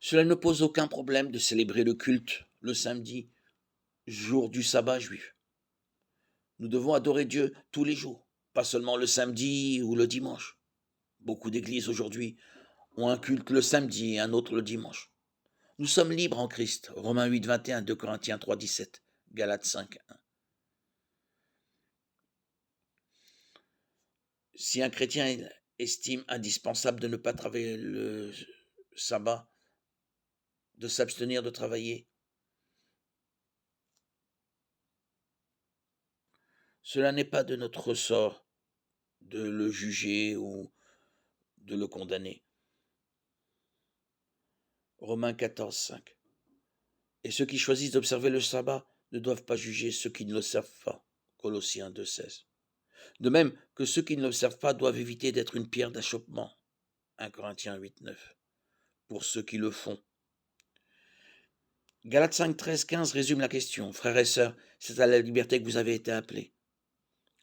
Cela ne pose aucun problème de célébrer le culte le samedi, jour du sabbat juif. Nous devons adorer Dieu tous les jours, pas seulement le samedi ou le dimanche. Beaucoup d'églises aujourd'hui ont un culte le samedi et un autre le dimanche. Nous sommes libres en Christ. Romains 8, 21, 2 Corinthiens 3, 17, Galates 5, 1. Si un chrétien estime indispensable de ne pas travailler le sabbat, de s'abstenir de travailler, cela n'est pas de notre ressort de le juger ou de le condamner. Romains 14, 5. Et ceux qui choisissent d'observer le sabbat ne doivent pas juger ceux qui ne le savent pas. Colossiens 2, 16. De même que ceux qui ne l'observent pas doivent éviter d'être une pierre d'achoppement. 1 Corinthiens 8, 9. Pour ceux qui le font. Galates 5, 13, 15 résume la question. Frères et sœurs, c'est à la liberté que vous avez été appelés.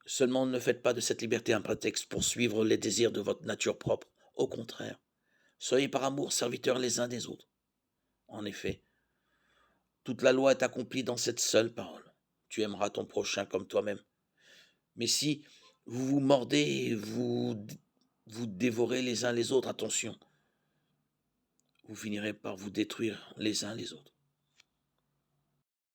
Seulement ne faites pas de cette liberté un prétexte pour suivre les désirs de votre nature propre. Au contraire, soyez par amour serviteurs les uns des autres. En effet, toute la loi est accomplie dans cette seule parole. Tu aimeras ton prochain comme toi-même. Mais si vous vous mordez, vous dévorez les uns les autres, attention, vous finirez par vous détruire les uns les autres.